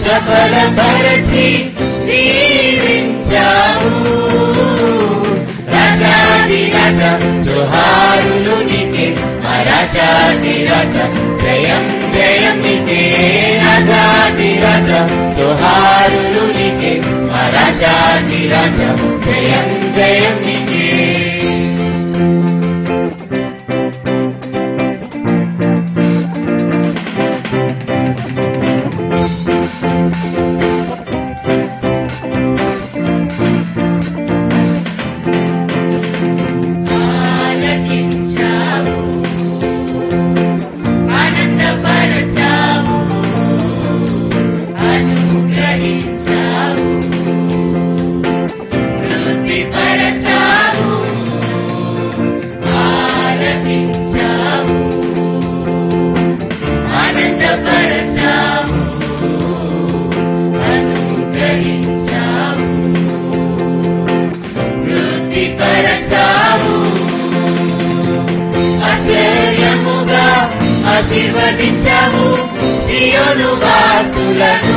సఫలపరచి దీవించావు రాజాధిరాజ జోహారులు నీకే మా రాజాధిరాజ జయం జయం నీకే రాజాధిరాజ జోహారులు నీకే మా రాజాధిరాజ జయం జయం నీకే ఆశీర్వదించావు సియోను వాసులను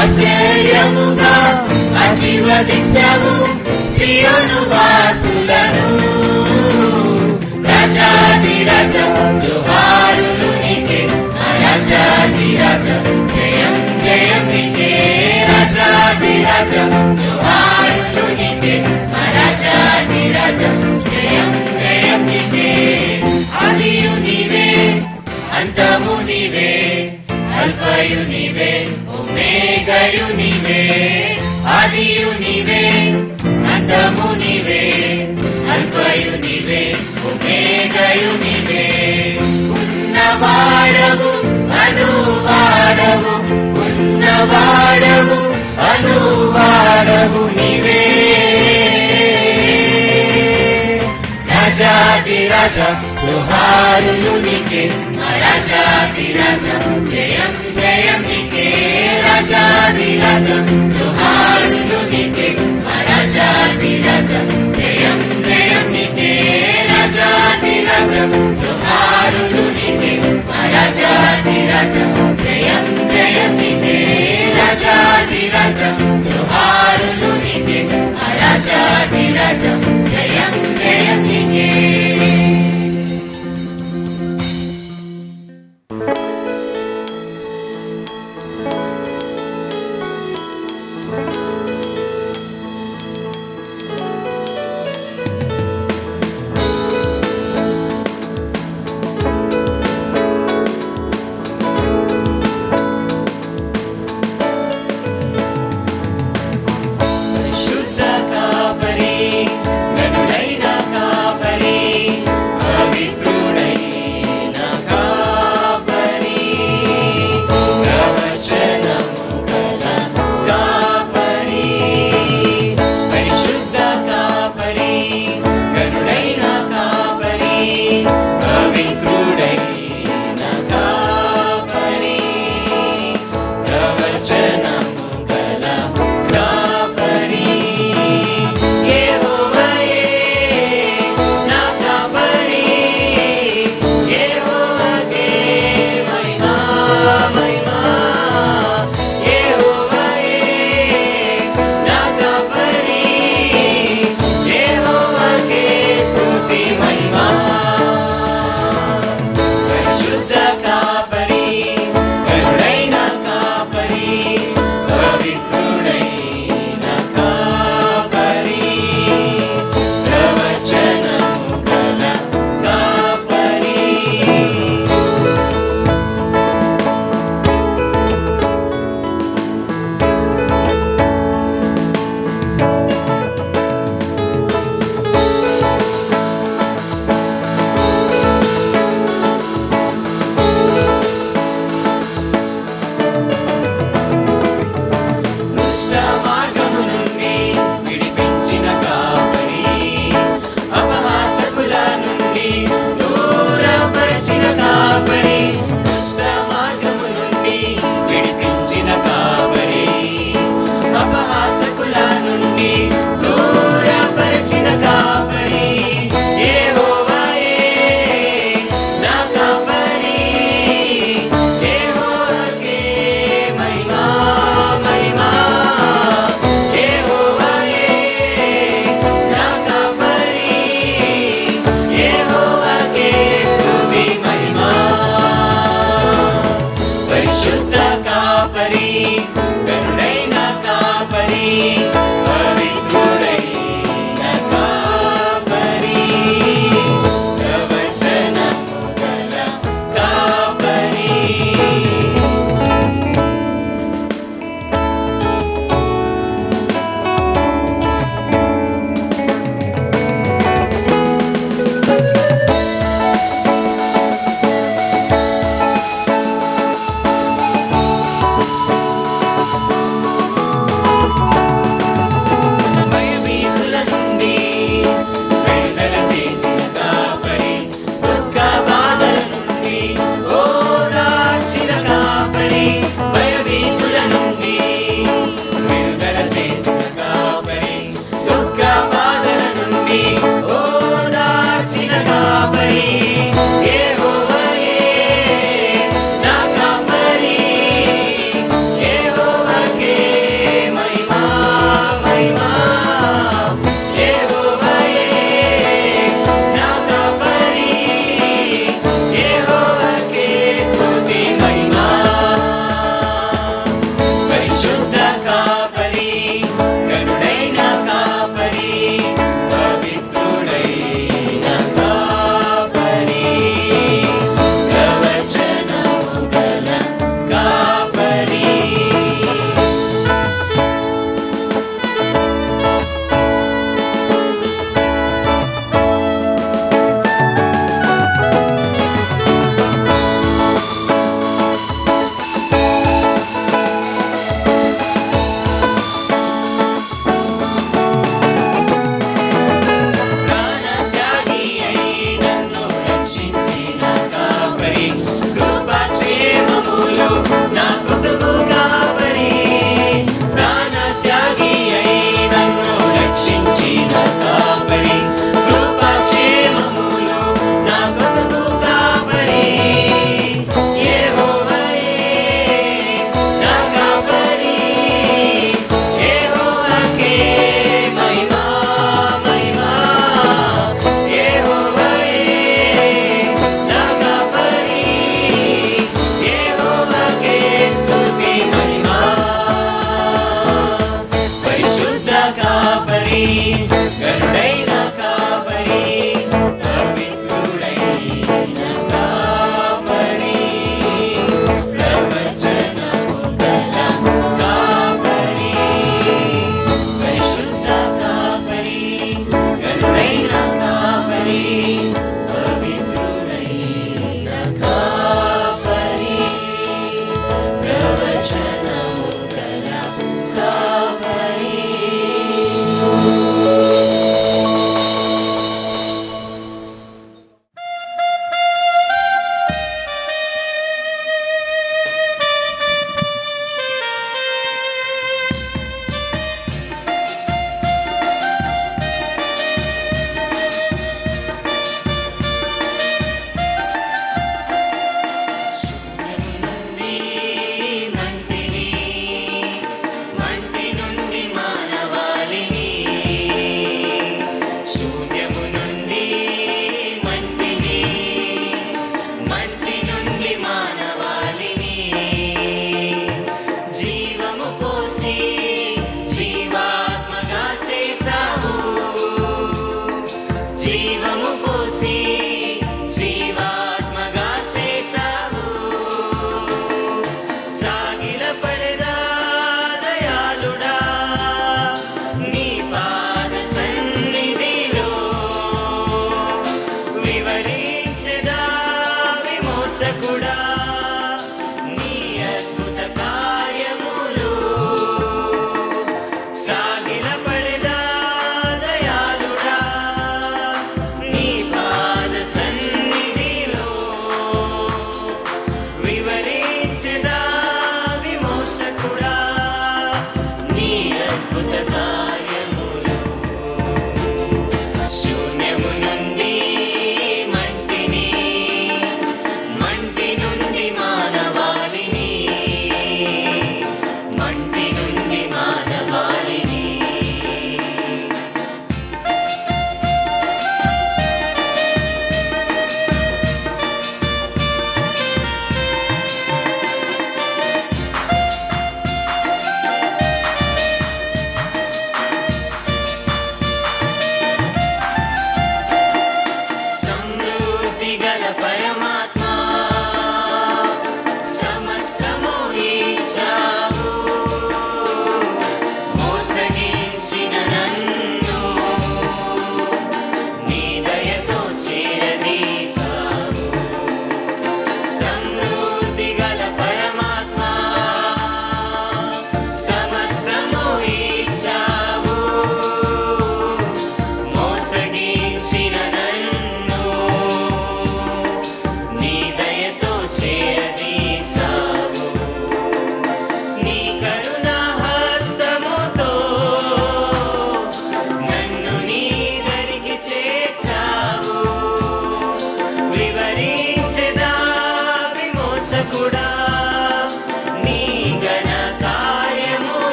ఆశ్చర్యముగా ఆశీర్వదించావు సియోను వాసులను రాజాధిరాజ జోహారులు నీకే రాజాధిరాజ జయం జయం నీకే రాజాధిరాజ జోహారులు నీకే రాజా ఒమేగయు నీవే. ఉన్నవాడవు అనువాడవు, ఉన్నవాడవు అనువాడవు నీవే. రాజాధిరాజ జోహారులు నీకే, మా రాజాధిరాజ జయం జయం నీకే. రాజాధిరాజ జోహారులు నీకే, మా రాజాధిరాజ జయం జయం నీకే. రాజాధిరాజ జోహారులు నీకే, మా రాజాధిరాజ జయం జయం నీకే. రాజాధిరాజ జోహారులు నీకే, మా రాజాధిరాజ జయం జయం నీకే.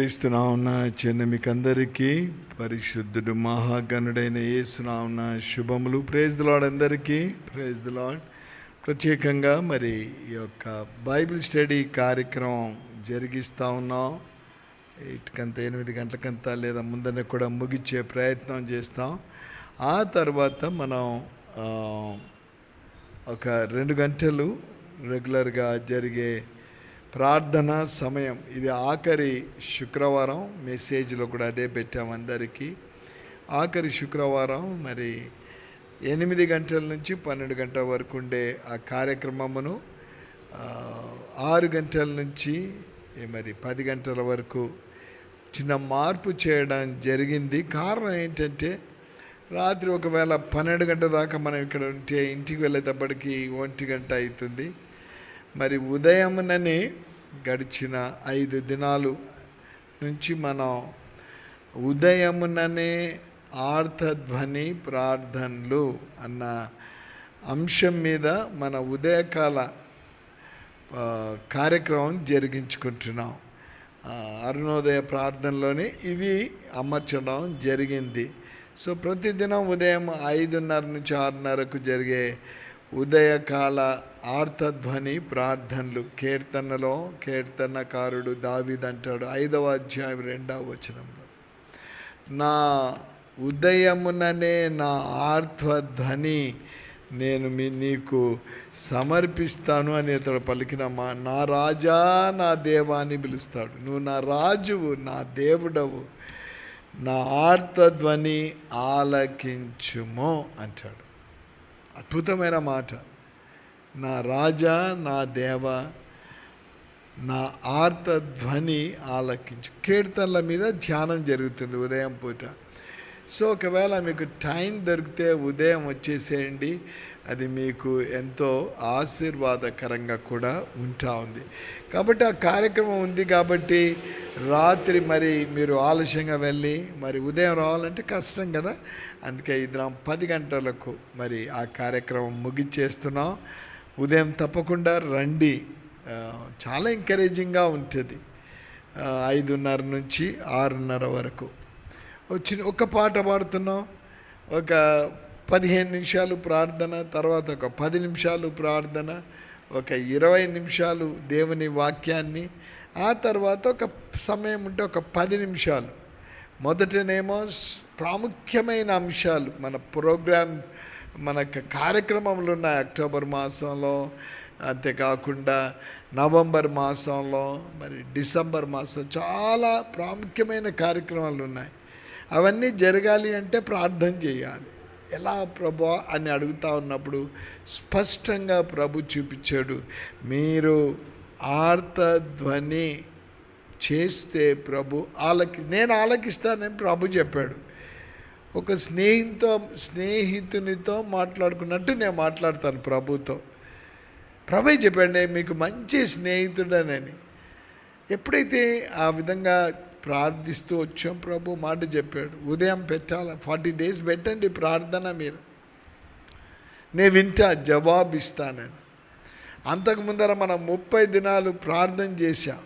క్రీస్తునామున చిన్న మీకందరికీ పరిశుద్ధుడు మహాగణుడైన యేసునామున శుభములు. ప్రైజ్ ది లార్డ్ అందరికీ. Praise the lord. ప్రత్యేకంగా మరి ఈ యొక్క బైబిల్ స్టడీ కార్యక్రమం జరిగిస్తూ ఉన్నాం. 8 గంటలకంతా లేదా ముందనే కూడా ముగించే ప్రయత్నం చేస్తాం. ఆ తర్వాత మనం ఒక 2 గంటలు రెగ్యులర్గా జరిగే ప్రార్థన సమయం. ఇది ఆఖరి శుక్రవారం. మెసేజ్లో కూడా అదే పెట్టాము అందరికీ. ఆఖరి శుక్రవారం మరి 8 గంటల నుంచి 12 గంటల వరకు ఉండే ఆ కార్యక్రమమును 6 గంటల నుంచి మరి 10 గంటల వరకు చిన్న మార్పు చేయడం జరిగింది. కారణం ఏంటంటే రాత్రి ఒకవేళ 12 గంటల దాకా మనం ఇక్కడ ఉంటే ఇంటికి వెళ్ళేటప్పటికి 1 గంట అవుతుంది. మరి ఉదయముననే గడిచిన 5 దినాలు నుంచి మనం ఉదయముననే ఆర్తధ్వని ప్రార్థనలు అన్న అంశం మీద మన ఉదయకాల కార్యక్రమం జరిగించుకుంటున్నాం. అరుణోదయ ప్రార్థనలోనే ఇవి అమర్చడం జరిగింది. సో ప్రతిదినం ఉదయం 5:30 నుంచి 6:30కు జరిగే ఉదయకాల ఆర్తధ్వని ప్రార్థనలు. కీర్తనలో కీర్తనకారుడు దావీదు అంటాడు 5వ అధ్యాయం 2వ వచనంలో, నా ఉదయముననే నా ఆర్తధ్వని నేను నీకు సమర్పిస్తాను అని అతడు పలికిన నా రాజా నా దేవా అని పిలుస్తాడు. నువ్వు నా రాజువు, నా దేవుడవు, నా ఆర్తధ్వని ఆలకించుమో అంటాడు. అద్భుతమైన మాట. నా రాజా నా దేవ, నా ఆర్తధ్వని ఆలకించు. కీర్తనల మీద ధ్యానం జరుగుతుంది ఉదయం పూట. సో ఒకవేళ మీకు టైం దొరికితే ఉదయం వచ్చేసేయండి. అది మీకు ఎంతో ఆశీర్వాదకరంగా కూడా ఉంటా ఉంది. కాబట్టి ఆ కార్యక్రమం ఉంది కాబట్టి రాత్రి మరి మీరు ఆలస్యంగా వెళ్ళి మరి ఉదయం రావాలంటే కష్టం కదా. అందుకే ఇద్దరం 10 గంటలకు మరి ఆ కార్యక్రమం ముగిచ్చేస్తున్నాం. ఉదయం తప్పకుండా రండి. చాలా ఎంకరేజింగ్గా ఉంటుంది. 5:30 నుంచి 6:30 వరకు ఒక పాట పాడుతున్నాం, ఒక 15 నిమిషాలు ప్రార్థన, తర్వాత ఒక 10 నిమిషాలు ప్రార్థన, ఒక 20 నిమిషాలు దేవుని వాక్యాన్ని, ఆ తర్వాత ఒక సమయం ఉంటే ఒక 10 నిమిషాలు. మొదటనేమో ప్రాముఖ్యమైన అంశాలు మన ప్రోగ్రామ్, మన కార్యక్రమాలు ఉన్నాయి అక్టోబర్ మాసంలో, అంతేకాకుండా నవంబర్ మాసంలో, మరి డిసెంబర్ మాసం చాలా ప్రాముఖ్యమైన కార్యక్రమాలు ఉన్నాయి. అవన్నీ జరగాలి అంటే ప్రార్థన చేయాలి. ఎలా ప్రభు అని అడుగుతా ఉన్నప్పుడు స్పష్టంగా ప్రభు చూపించాడు, మీరు ఆర్తధ్వని చేస్తే ప్రభు నేను ఆలకిస్తానని ప్రభు చెప్పాడు. ఒక స్నేహితునితో మాట్లాడుకున్నట్టు నేను మాట్లాడతాను ప్రభుతో. ప్రభు చెప్పాడు, నేను మీకు మంచి స్నేహితుడనని. ఎప్పుడైతే ఆ విధంగా ప్రార్థిస్తూ వచ్చాం, ప్రభు మాట చెప్పాడు, ఉదయం పెట్టాలి, 40 days పెట్టండి ప్రార్థన, మీరు నేను వింటా, జవాబిస్తానని. అంతకుముందర మనం 30 దినాలు ప్రార్థన చేశాం.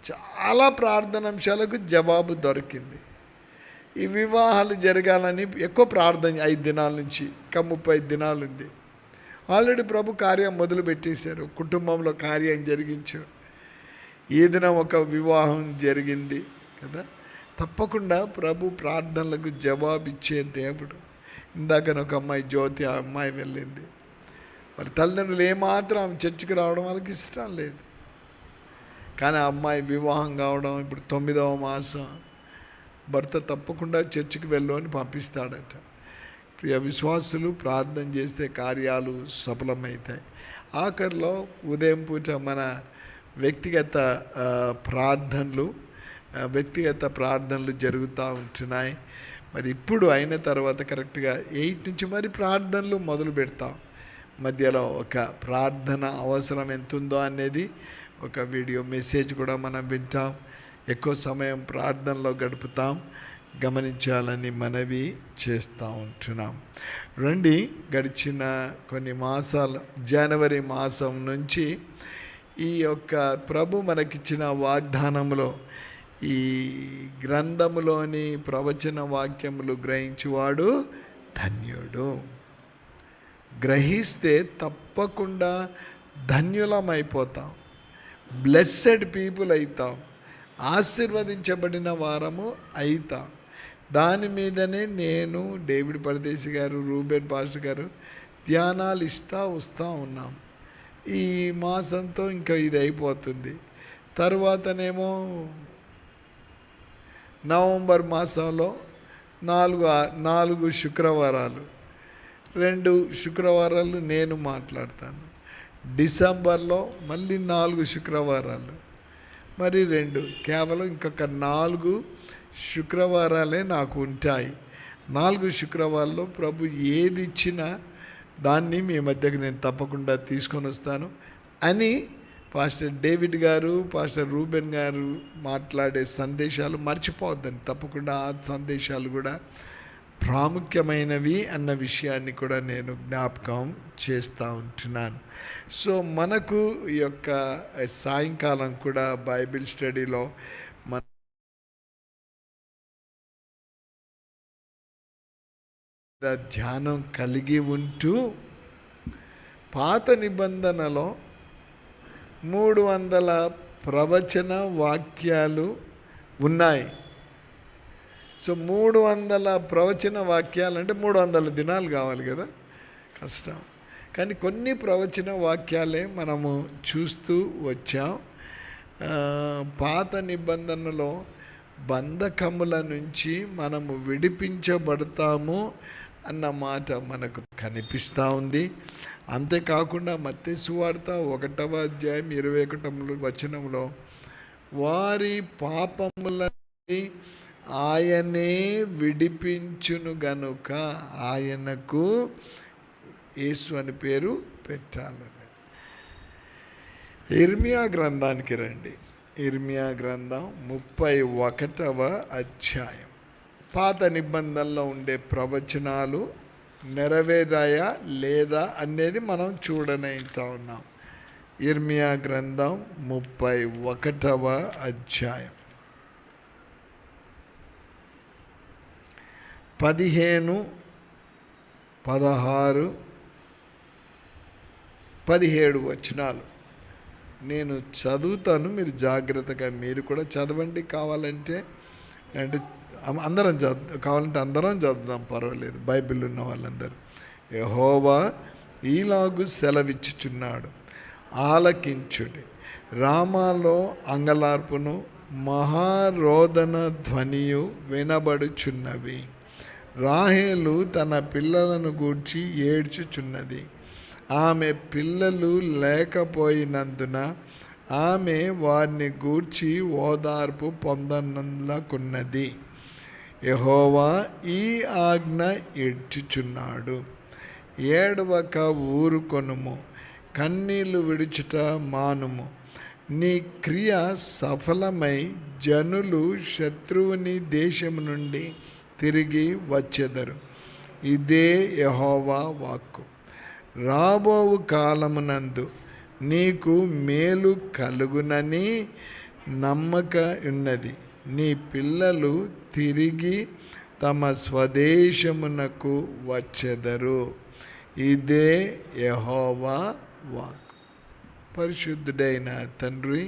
చాలా ప్రార్థన అంశాలకు జవాబు దొరికింది. ఈ వివాహాలు జరగాలని ఎక్కువ ప్రార్థన 5 దినాల నుంచి, ఇంకా 35 దినాలు ఉంది. ఆల్రెడీ ప్రభు కార్యం మొదలు పెట్టేశారు, కుటుంబంలో కార్యం జరిగించారు. ఈ దినం ఒక వివాహం జరిగింది కదా. తప్పకుండా ప్రభు ప్రార్థనలకు జవాబిచ్చే దేవుడు. ఇందాక ఒక అమ్మాయి జ్యోతి, ఆ అమ్మాయి వెళ్ళింది. మరి తల్లిదండ్రులు ఏమాత్రం చర్చికి రావడం వాళ్ళకి ఇష్టం లేదు. కానీ ఆ అమ్మాయి వివాహం కావడం, ఇప్పుడు 9వ మాసం, భర్త తప్పకుండా చర్చికి వెళ్ళు అని పంపిస్తాడట. ప్రియ విశ్వాసులు, ప్రార్థన చేస్తే కార్యాలు సఫలమవుతాయి. ఆఖరిలో ఉదయం పూట మన వ్యక్తిగత ప్రార్థనలు జరుగుతూ ఉంటున్నాయి. మరి ఇప్పుడు అయిన తర్వాత కరెక్ట్గా 8 నుంచి మరి ప్రార్థనలు మొదలు పెడతాం. మధ్యలో ఒక ప్రార్థన అవసరం ఎంత ఉందో అనేది ఒక వీడియో మెసేజ్ కూడా మనం వింటాం. ఎక్కువ సమయం ప్రార్థనలో గడుపుతాం. గమనించాలని మనవి చేస్తూ ఉంటున్నాం. రండి, గడిచిన కొన్ని మాసాలు, జనవరి మాసం నుంచి ఈ యొక్క ప్రభు మనకిచ్చిన వాగ్దానంలో ఈ గ్రంథములోని ప్రవచన వాక్యములు గ్రహించువాడు ధన్యుడు. గ్రహిస్తే తప్పకుండా ధన్యులమైపోతాం, బ్లెస్సెడ్ పీపుల్ అవుతాం, ఆశీర్వదించబడిన వారము అవుతాం. దాని మీదనే నేను, డేవిడ్ పరదేశి గారు, రూబెన్ పాస్టర్ గారు ధ్యానాలు వస్తూ ఉన్నాం. ఈ మాసంతో ఇంకా ఇది అయిపోతుంది. తర్వాతనేమో నవంబర్ మాసంలో 4 శుక్రవారాలు, 2 శుక్రవారాలు నేను మాట్లాడతాను. డిసెంబర్లో మళ్ళీ 4 శుక్రవారాలు, మరి 2, కేవలం ఇంకొక 4 శుక్రవారాలే నాకు ఉంటాయి. 4 శుక్రవారాల్లో ప్రభు ఏది ఇచ్చినా దాన్ని మీ మధ్యకు నేను తప్పకుండా తీసుకొని వస్తాను అని పాస్టర్ డేవిడ్ గారు, పాస్టర్ రూబెన్ గారు మాట్లాడే సందేశాలు మర్చిపోవద్దని, తప్పకుండా ఆ సందేశాలు కూడా ప్రాముఖ్యమైనవి అన్న విషయాన్ని కూడా నేను జ్ఞాపకం చేస్తూ ఉంటున్నాను. సో మనకు ఈ యొక్క సాయంకాలం కూడా బైబిల్ స్టడీలో మన ధ్యానం కలిగి ఉంటూ పాత నిబంధనలో 300 ప్రవచన వాక్యాలు ఉన్నాయి. సో 300 ప్రవచన వాక్యాలు అంటే 300 దినాలు కావాలి కదా, కష్టం. కానీ కొన్ని ప్రవచన వాక్యాలే మనము చూస్తూ వచ్చాం. పాత నిబంధనలో బంధకముల నుంచి మనము విడిపించబడతాము అన్న మాట మనకు కనిపిస్తూ ఉంది. అంతేకాకుండా మత్తయి సువార్త 1వ అధ్యాయం 21వ వచనంలో వారి పాపములని ఆయనే విడిపించును గనుక ఆయనకు యేసు అని పేరు పెట్టాలని. ఇర్మియా గ్రంథానికి రండి. ఇర్మియా గ్రంథం 31వ అధ్యాయం. పాత నిబంధనలో ఉండే ప్రవచనాలు నెరవేరాయా లేదా అనేది మనం చూడనైతా ఉన్నాం. ఇర్మియా గ్రంథం 31వ అధ్యాయం 15, 16, 17 వచనాలు నేను చదువుతాను. మీరు జాగ్రత్తగా మీరు కూడా చదవండి. కావాలంటే అంటే అందరం కావాలంటే అందరం చదువుదాం, పర్వాలేదు. బైబిల్ ఉన్న వాళ్ళందరూ. యెహోవా ఈలాగు సెలవిచ్చుచున్నాడు, ఆలకించుడి. రామాలో అంగలార్పును మహారోదన ధ్వనియు వినబడుచున్నవి. రాహేలు తన పిల్లలను గూర్చి ఏడ్చుచున్నది. ఆమె పిల్లలు లేకపోయినందున ఆమె వారిని గూర్చి ఓదార్పు పొందనకున్నది. యెహోవా ఈ ఆజ్ఞ ఇడ్చుచున్నాడు, ఏడవక ఊరుకొనుము, కన్నీళ్లు విడుచుట మానుము. నీ క్రియ సఫలమై జనులు శత్రువుని దేశము నుండి తిరిగి వచ్చెదరు. ఇదే యెహోవా వాక్కు. రాబోవు కాలమునందు నీకు మేలు కలుగునని నమ్మక ఉన్నది. నీ పిల్లలు తిరిగి తమ స్వదేశమునకు వచ్చెదరు. ఇదే యెహోవా వాక్. పరిశుద్ధుడైన తండ్రి,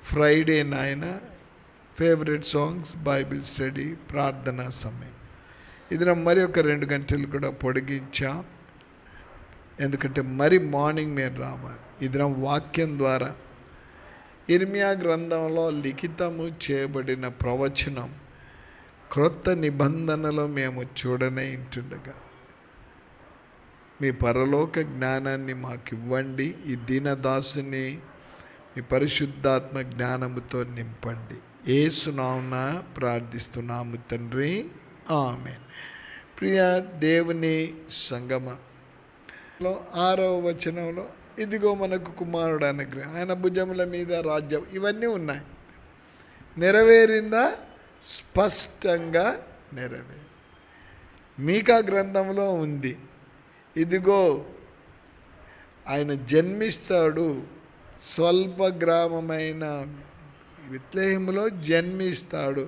ఫ్రైడే నాయన ఫేవరెట్ సాంగ్స్, బైబిల్ స్టడీ, ప్రార్థనా సమయం. ఇది మరి ఒక 2 గంటలు కూడా పొడిగించాం. ఎందుకంటే మరి మార్నింగ్ మీరు రావాలి. ఇది వాక్యం ద్వారా ఇర్మియా గ్రంథంలో లిఖితము చేయబడిన ప్రవచనం క్రొత్త నిబంధనలో మేము చూడనే ఉంటుండగా మీ పరలోక జ్ఞానాన్ని మాకు ఇవ్వండి. ఈ దీనదాసుని మీ పరిశుద్ధాత్మ జ్ఞానముతో నింపండి. యేసు నామమున ప్రార్థిస్తున్నాము తండ్రి, ఆమేన్. ప్రియ దేవుని సంగమ 6వ వచనంలో ఇదిగో మనకు కుమారుడు అనుగ్రహం, ఆయన భుజముల మీద రాజ్యం, ఇవన్నీ ఉన్నాయి. నెరవేరిందా? స్పష్టంగా నెరవేరు. మీకా గ్రంథంలో ఉంది, ఇదిగో ఆయన జన్మిస్తాడు, స్వల్ప గ్రామమైన బెత్లెహేములో జన్మిస్తాడు.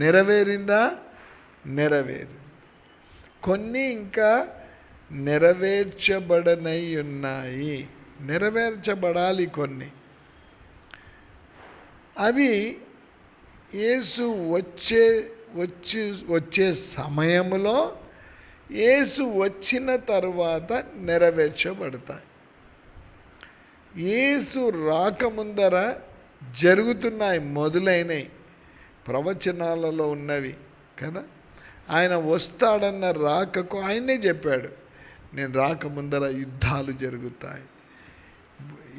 నెరవేరిందా? నెరవేరింది. కొన్ని ఇంకా నెరవేర్చబడనై ఉన్నాయి, నెరవేర్చబడాలి కొన్ని. అవి యేసు వచ్చే సమయంలో, యేసు వచ్చిన తర్వాత నెరవేర్చబడతాయి. యేసు రాకముందర జరుగుతున్నాయి, మొదలైనవి, ప్రవచనాలలో ఉన్నవి కదా. ఆయన వస్తాడన్న రాకకు ఆయనే చెప్పాడు, నేను రాకముందర యుద్ధాలు జరుగుతాయి,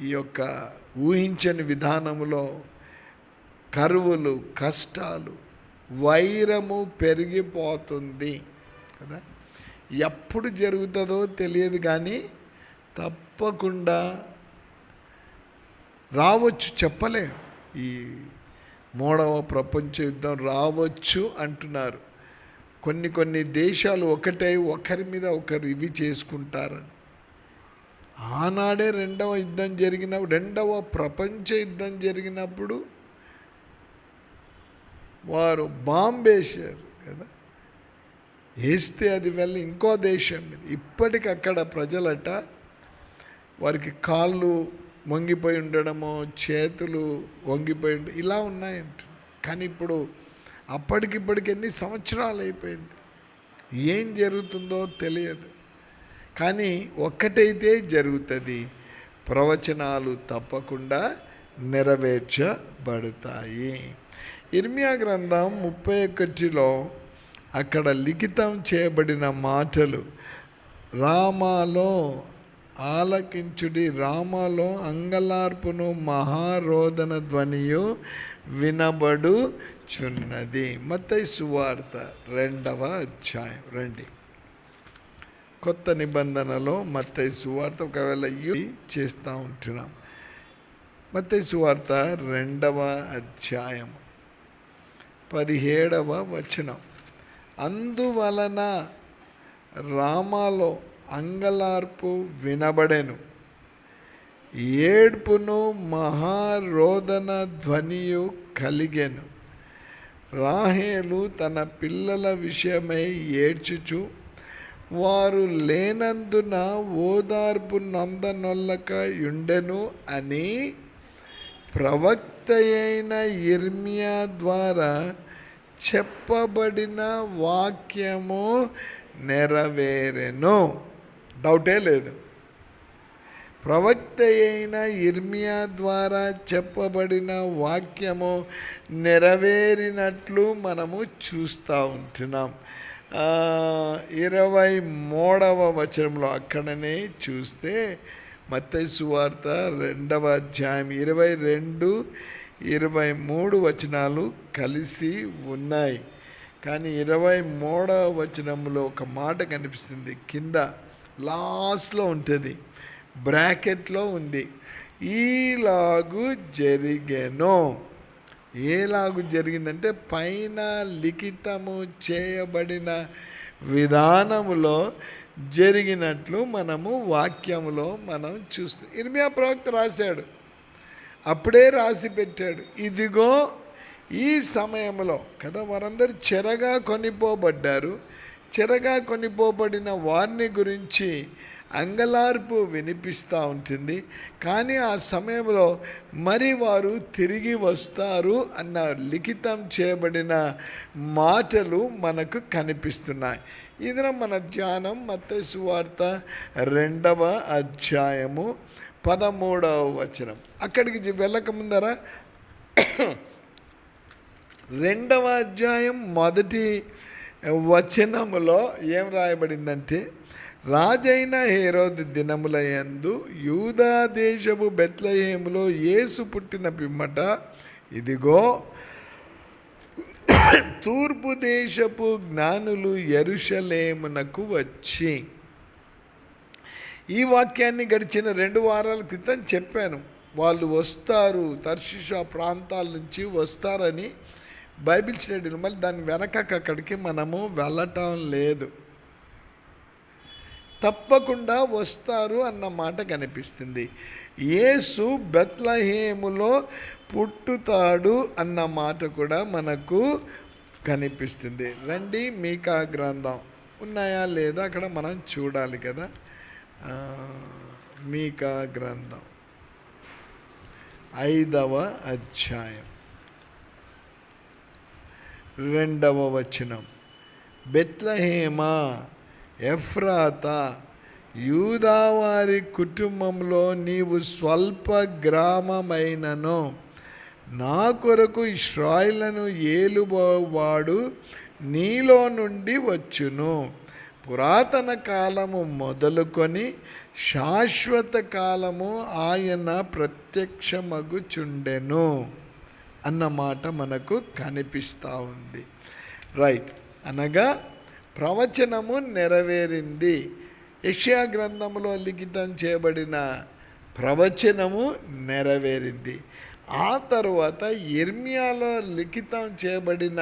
ఈ యొక్క ఊహించని విధానములో కరువులు, కష్టాలు, వైరము పెరిగిపోతుంది కదా. ఎప్పుడు జరుగుతుందో తెలియదు, కానీ తప్పకుండా రావచ్చు, చెప్పలేం. ఈ 3వ ప్రపంచ యుద్ధం రావచ్చు అంటున్నారు. కొన్ని దేశాలు ఒకటై ఒకరి మీద ఒకరు ఇవి చేసుకుంటారని. ఆనాడే 2వ యుద్ధం జరిగినప్పుడు, 2వ ప్రపంచ యుద్ధం జరిగినప్పుడు వారు బాంబు వేశారు కదా. వేస్తే అది వెళ్ళి ఇంకో దేశం మీద. ఇప్పటికి అక్కడ ప్రజలట వారికి కాళ్ళు వంగిపోయి ఉండడమో, చేతులు వంగిపోయి ఇలా ఉన్నాయంట. కానీ ఇప్పుడు అప్పటికిప్పటికి ఎన్ని సంవత్సరాలు అయిపోయింది, ఏం జరుగుతుందో తెలియదు. కానీ ఒక్కటైతే జరుగుతుంది, ప్రవచనాలు తప్పకుండా నెరవేర్చబడతాయి. ఇర్మియా గ్రంథం 31లో అక్కడ లిఖితం చేయబడిన మాటలు, రామాలో ఆలకించుడి, రామాలో అంగలార్పును మహారోదన ధ్వనియు వినబడుచున్నది. మత్తయి సువార్త 2వ అధ్యాయం. రండి, కొత్త నిబంధనలో మత్తయి సువార్త ఒకవేళ చేస్తూ ఉంటున్నాం. మత్తయి సువార్త 2వ అధ్యాయం 17వ వచనం. అందువలన రామాలో అంగలార్పు వినబడెను, ఏడ్పును మహారోదన ధ్వనియు కలిగెను. రాహేలు తన పిల్లల విషయమై ఏడ్చుచు, వారు లేనందున ఓదార్పు నందనొల్లక యుండెను అని ప్రవక్త అయిన ఇర్మియా ద్వారా చెప్పబడిన వాక్యము నెరవేరెను. డౌటే లేదు. ప్రవక్త అయిన ఇర్మియా ద్వారా చెప్పబడిన వాక్యము నెరవేరినట్లు మనము చూస్తూ ఉంటున్నాం. 23వ వచనంలో అక్కడనే చూస్తే మత్తయి సువార్త 2వ అధ్యాయం 22, 23 వచనాలు కలిసి ఉన్నాయి. కానీ 23వ వచనంలో ఒక మాట కనిపిస్తుంది, కింద లాస్ట్లో ఉంటుంది, బ్రాకెట్లో ఉంది, ఈలాగు జరిగెను. ఏలాగు జరిగిందంటే పైన లిఖితము చేయబడిన విధానములో జరిగినట్లు మనము వాక్యములో మనం చూస్తాం. ఇర్మియా ప్రవక్త రాశాడు, అప్పుడే రాసి పెట్టాడు, ఇదిగో ఈ సమయంలో కదా. వారందరూ చెరగా కొనిపోబడ్డారు. చెరగా కొనిపోబడిన వారిని గురించి అంగలార్పు వినిపిస్తూ ఉంటుంది. కానీ ఆ సమయంలో మరి వారు తిరిగి వస్తారు అన్న లిఖితం చేయబడిన మాటలు మనకు కనిపిస్తున్నాయి. ఇది మన ధ్యానం మత్తయి సువార్త 2వ అధ్యాయము 13వ వచనం. అక్కడికి వెళ్ళకముందర 2వ అధ్యాయం 1వ వచనములో ఏం రాయబడిందంటే, రాజైన హేరోదు దినముల యందు యూదా దేశపు బెత్లెహేములో యేసు పుట్టిన పిమ్మట ఇదిగో తూర్పు దేశపు జ్ఞానులు యెరూషలేమునకు వచ్చి. ఈ వాక్యాన్ని గడిచిన 2 వారాల క్రితం చెప్పాను. వాళ్ళు వస్తారు, తర్షీషు ప్రాంతాల నుంచి వస్తారని బైబిల్ స్టడీలో. మళ్ళీ దాని వెనకకి అక్కడికి మనము వెళ్ళటం లేదు. తప్పకుండా వస్తారు అన్న మాట కనిపిస్తుంది. యేసు బెత్లెహేములో పుట్టుతాడు అన్న మాట కూడా మనకు కనిపిస్తుంది. రండి, మీకా గ్రంథం ఉన్నాయా లేదా అక్కడ మనం చూడాలి కదా. మీకా గ్రంథం 5వ అధ్యాయం 2వ వచనం. బెత్లెహేమా ఎఫ్రాతా, యూదావారి కుటుంబంలో నీవు స్వల్ప గ్రామమైనను నా కొరకు ఇశ్రాయేలును ఏలువాడు నీలో నుండి వచ్చును. పురాతన కాలము మొదలుకొని శాశ్వత కాలము ఆయన ప్రత్యక్షమగుచుండెను అన్నమాట మనకు కనిపిస్తూ ఉంది. రైట్, అనగా ప్రవచనము నెరవేరింది. యెషయా గ్రంథంలో లిఖితం చేయబడిన ప్రవచనము నెరవేరింది. ఆ తరువాత ఇర్మియాలో లిఖితం చేయబడిన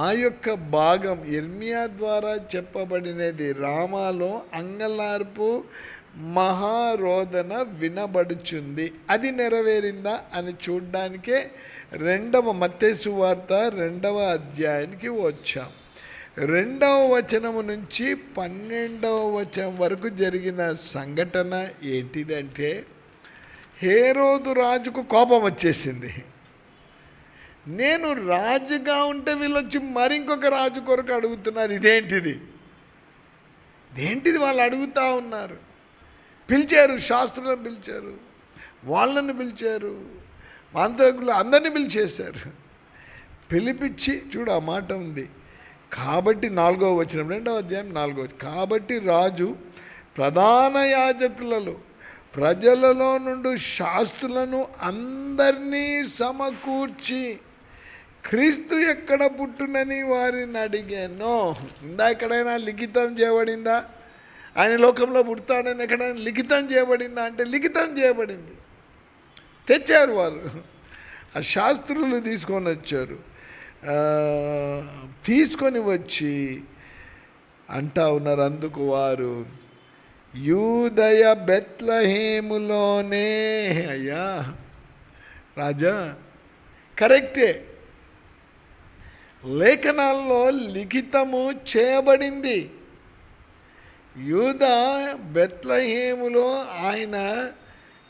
ఆ యొక్క భాగం, ఇర్మియా ద్వారా చెప్పబడినది, రామాలో అంగలార్పు మహారోదన వినబడుచుంది. అది నెరవేరిందా అని చూడ్డానికే మత్తయి సువార్త 2వ అధ్యాయానికి వచ్చాం. 2వ వచనము నుంచి 12వ వచనం వరకు జరిగిన సంఘటన ఏంటిదంటే, హేరోదు రాజుకు కోపం వచ్చేసింది. నేను రాజుగా ఉంటే వీళ్ళొచ్చి మరింకొక రాజు కొరకు అడుగుతున్నారు, ఇదేంటిది వాళ్ళు అడుగుతూ ఉన్నారు. పిలిచారు, శాస్త్రులను పిలిచారు, వాళ్ళని పిలిచారు, మంత్రకులు అందరినీ పిలిచేశారు. పిలిపించి చూడు, ఆ మాట ఉంది. కాబట్టి 4వ వచనం 2వ అధ్యాయం 4వ. కాబట్టి రాజు ప్రధాన యాజకులలో ప్రజలలో నుండి శాస్త్రులను అందరినీ సమకూర్చి క్రీస్తు ఎక్కడ పుట్టునని వారిని అడిగాను. ఎక్కడైనా లిఖితం చేయబడిందా? ఆయన లోకంలో పుడతాడని ఎక్కడైనా లిఖితం చేయబడిందా అంటే లిఖితం చేయబడింది. తెచ్చారు వారు, ఆ శాస్త్రులు తీసుకొని వచ్చారు. తీసుకొని వచ్చి అంటా ఉన్నారు, అందుకు వారు యూదయ బెత్లెహేములోనే. అయ్యా రాజా, కరెక్టే, లేఖనాల్లో లిఖితము చేయబడింది. యూదా బెత్లెహేములో ఆయన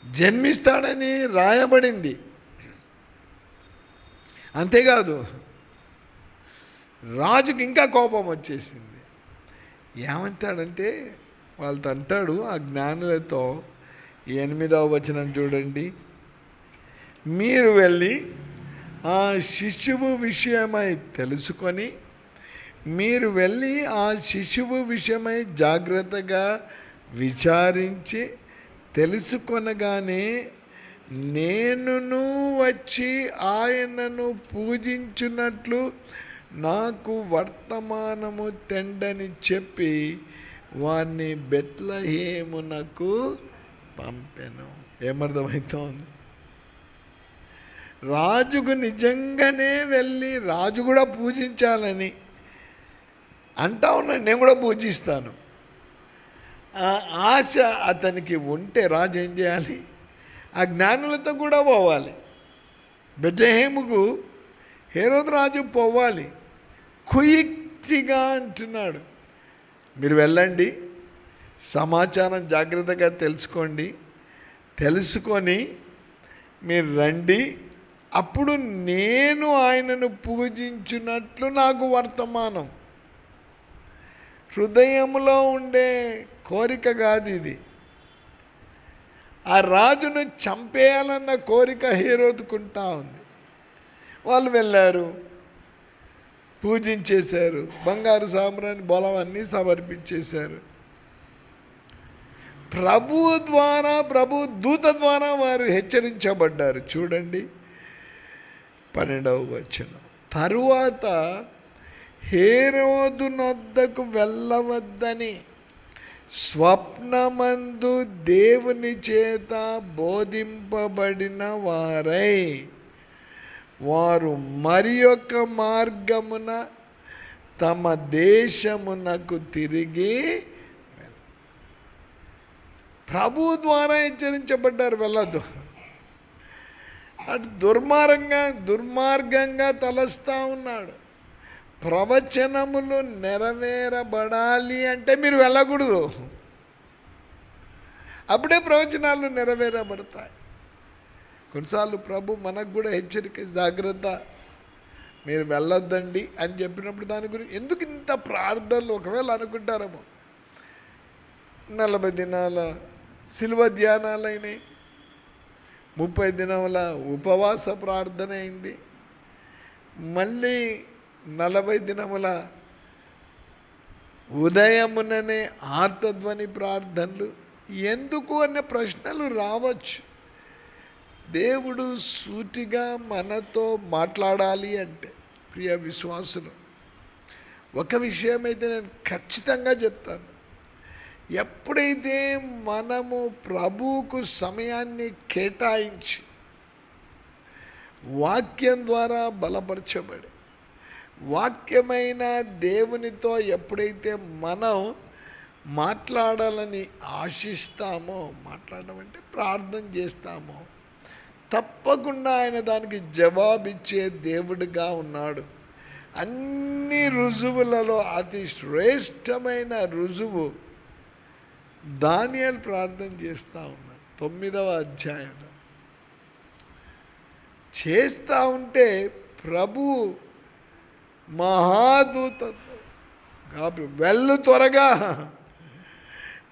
జన్మిస్తాడని రాయబడింది. అంతేకాదు, రాజుకి ఇంకా కోపం వచ్చేసింది. ఏమంటాడంటే, వాళ్ళతో అంటాడు ఆ జ్ఞానులతో, 8వ వచనం చూడండి, మీరు వెళ్ళి ఆ శిశువు విషయమై తెలుసుకొని, మీరు వెళ్ళి ఆ శిశువు విషయమై జాగ్రత్తగా విచారించి తెలుసుకొనగానే నేనును వచ్చి ఆయనను పూజించున్నట్లు నాకు వర్తమానము తెండని చెప్పి వారిని బెత్లెహేమునకు పంపెను. ఏమర్థమవుతోంది? రాజుకు నిజంగానే వెళ్ళి రాజు కూడా పూజించాలని అంటా ఉన్నాడు. నేను కూడా పూజిస్తాను. ఆ ఆశ అతనికి ఉంటే రాజు ఏం చేయాలి? ఆ జ్ఞానులతో కూడా పోవాలి. బెత్లెహేముకు హేరోదు రాజు పోవాలి. కుయుక్తిగా అంటున్నాడు, మీరు వెళ్ళండి, సమాచారం జాగ్రత్తగా తెలుసుకోండి, తెలుసుకొని మీరు రండి, అప్పుడు నేను ఆయనను పూజించినట్లు నాకు వర్తమానం. హృదయంలో ఉండే కోరిక కాదు ఇది. ఆ రాజును చంపేయాలన్న కోరిక హేరోదుకుంటా ఉంది. వాళ్ళు వెళ్ళారు, పూజించేశారు, బంగారు సామ్రాణి బలం అన్నీ సమర్పించేశారు. ప్రభు దూత ద్వారా వారు హెచ్చరించబడ్డారు. చూడండి 12వ వచనం. తరువాత హేరోదు నొద్దకు వెళ్ళవద్దని స్వప్నమందు దేవుని చేత బోధింపబడిన వారై వారు మరి యొక్క మార్గమున తమ దేశమునకు తిరిగి ప్రభు ద్వారా హెచ్చరించబడ్డారు, వెళ్ళొద్దు. అటు దుర్మార్గంగా తలస్తా ఉన్నాడు. ప్రవచనములు నెరవేరబడాలి అంటే మీరు వెళ్ళకూడదు. అప్పుడే ప్రవచనాలు నెరవేరబడతాయి. కొన్నిసార్లు ప్రభు మనకు కూడా హెచ్చరిక, జాగ్రత్త, మీరు వెళ్ళొద్దండి అని చెప్పినప్పుడు దాని గురించి ఎందుకు ఇంత ప్రార్థనలు ఒకవేళ అనుకుంటారేమో. 40 దినాల శిలువ ధ్యానాలైనాయి, 30 దినాల ఉపవాస ప్రార్థన అయింది, మళ్ళీ 40 దినముల ఉదయముననే ఆర్తధ్వని ప్రార్థనలు. ఎందుకు అనే ప్రశ్నలు రావచ్చు. దేవుడు సూటిగా మనతో మాట్లాడాలి అంటే, ప్రియ విశ్వాసులు, ఒక విషయం అయితే నేను ఖచ్చితంగా చెప్తాను. ఎప్పుడైతే మనము ప్రభువుకు సమయాన్ని కేటాయించి వాక్యం ద్వారా బలపరచబడి వాక్యమైన దేవునితో ఎప్పుడైతే మనం మాట్లాడాలని ఆశిస్తామో, మాట్లాడడం అంటే ప్రార్థన చేస్తామో, తప్పకుండా ఆయన దానికి జవాబిచ్చే దేవుడిగా ఉన్నాడు. అన్ని రుజువులలో అతి శ్రేష్టమైన రుజువు దానియేలు ప్రార్థన చేస్తూ ఉన్నాడు. 9వ అధ్యాయంలో చేస్తూ ఉంటే ప్రభు మహాదూతతో, కాబట్టి వెళ్ళు త్వరగా,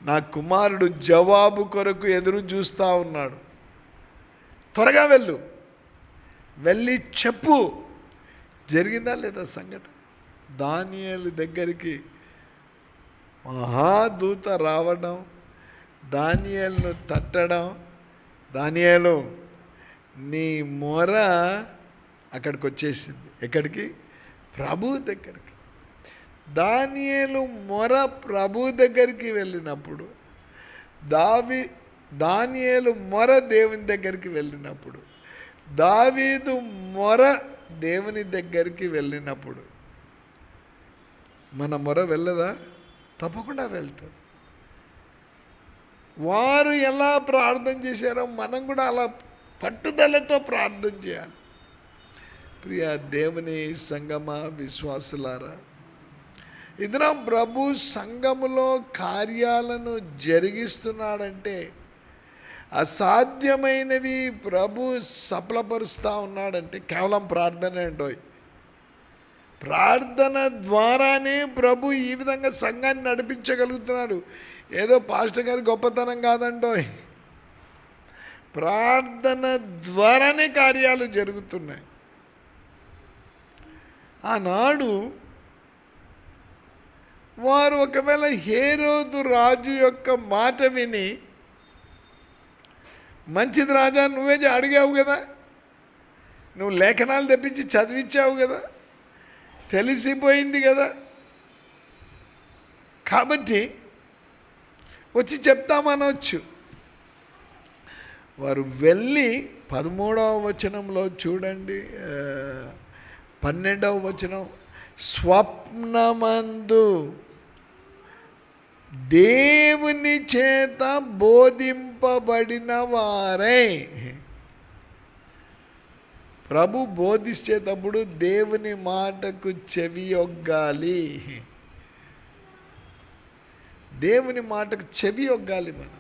నా కుమారుడు జవాబు కొరకు ఎదురు చూస్తూ ఉన్నాడు, త్వరగా వెళ్ళి చెప్పు. జరిగిందా లేదా సంఘటన? దానియేలు దగ్గరికి మహాదూత రావడం, దానియేలును తట్టడం, దానియేలు నీ మొర అక్కడికి వచ్చేసింది. ఎక్కడికి? ప్రభు దగ్గరికి. దానియేలు మొర ప్రభు దగ్గరికి వెళ్ళినప్పుడు, దానియేలు మొర దేవుని దగ్గరికి వెళ్ళినప్పుడు, దావీదు మొర దేవుని దగ్గరికి వెళ్ళినప్పుడు మన మొర వెళ్ళదా? తప్పకుండా వెళ్తుంది. వారు ఎలా ప్రార్థన చేశారో మనం కూడా అలా పట్టుదలతో ప్రార్థన చేయాలి. ప్రియ దేవుని సంగమ విశ్వాసులారా, ఇదినా ప్రభు సంఘములో కార్యాలను జరిగిస్తున్నాడంటే, అసాధ్యమైనవి ప్రభు సఫలపరుస్తూ ఉన్నాడంటే కేవలం ప్రార్థన అండోయ్. ప్రార్థన ద్వారానే ప్రభు ఈ విధంగా సంఘాన్ని నడిపించగలుగుతున్నాడు. ఏదో పాస్టర్ గారి గొప్పతనం కాదండోయ్, ప్రార్థన ద్వారానే కార్యాలు జరుగుతున్నాయి. ఆనాడు వారు ఒకవేళ హేరోదు రాజు యొక్క మాట విని, మంచిది రాజా, నువ్వే అడిగావు కదా, నువ్వు లేఖనాలు తెప్పించి చదివించావు కదా, తెలిసిపోయింది కదా, కాబట్టి వచ్చి చెప్తామనవచ్చు. వారు వెళ్ళి 13వ వచనంలో చూడండి, 12వ వచనం, స్వప్నమందు దేవుని చేత బోధింపబడిన వారై. ప్రభు బోధించేటప్పుడు దేవుని మాటకు చెవియొగ్గాలి. దేవుని మాటకు చెవియొగ్గాలి. మనం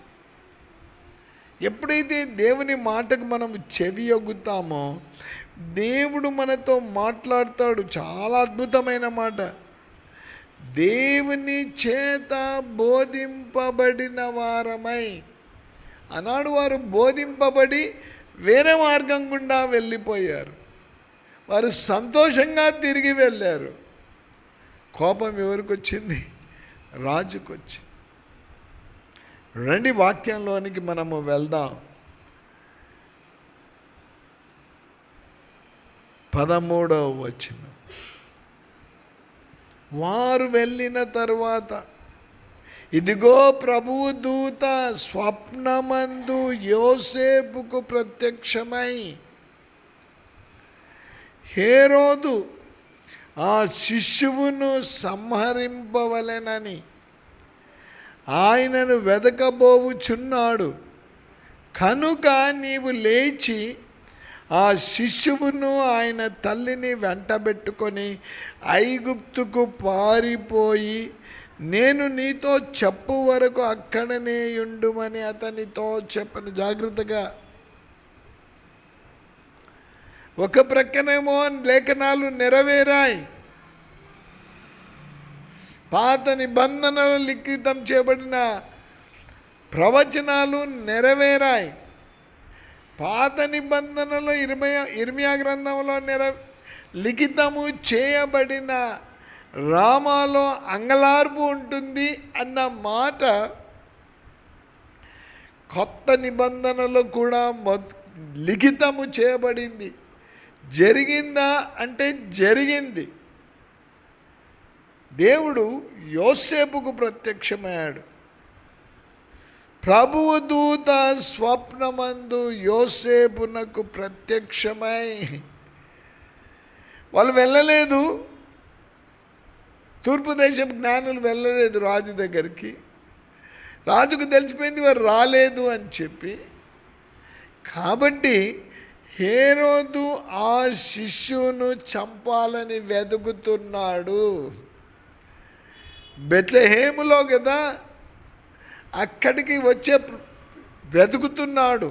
ఎప్పుడైతే దేవుని మాటకు మనం చెవియొగ్గుతామో దేవుడు మనతో మాట్లాడతాడు. చాలా అద్భుతమైన మాట, దేవుని చేత బోధింపబడిన వారమై. ఆనాడు వారు బోధింపబడి వేరే మార్గం గుండా వెళ్ళిపోయారు. వారు సంతోషంగా తిరిగి వెళ్ళారు. కోపం ఎవరికి వచ్చింది? రాజుకు వచ్చి. రండి వాక్యంలోనికి మనము వెళ్దాం. 13వ వచనం, వారు వెళ్ళిన తరువాత ఇదిగో ప్రభువు దూత స్వప్నమందు యోసేపుకు ప్రత్యక్షమై, హేరోదు ఆ శిశువును సంహరింపవలెనని ఆయనను వెదకబోవుచున్నాడు. కనుక నీవు లేచి ఆ శిశువును ఆయన తల్లిని వెంటబెట్టుకొని ఐగుప్తుకు పారిపోయి నేను నీతో చెప్పు వరకు అక్కడనే ఉండుమని అతనితో చెప్పను. జాగ్రత్తగా. ఒక ప్రక్కనేమో లేఖనాలు నెరవేరాయి, పాత నిబంధనలు లిఖితం చేయబడిన ప్రవచనాలు నెరవేరాయి. పాత నిబంధనలో ఇర్మియా గ్రంథంలో లిఖితము చేయబడిన రామాలో అంగలార్పు ఉంటుంది అన్న మాట కొత్త నిబంధనలో కూడా లిఖితము చేయబడింది. జరిగిందా అంటే జరిగింది. దేవుడు యోసేపుకు ప్రత్యక్షమయ్యాడు. ప్రభువు దూత స్వప్నమందు యోసేపునకు ప్రత్యక్షమై, వాళ్ళు వెళ్ళలేదు, తూర్పు దేశపు జ్ఞానులు వెళ్ళలేదు రాజు దగ్గరికి. రాజుకు తెలిసిపోయింది వారు రాలేదు అని చెప్పి. కాబట్టి హేరోదు ఆ శిష్యును చంపాలని వెతుకుతున్నాడు. బెత్లెహేములో కదా, అక్కడికి వచ్చే వెతుకుతున్నాడు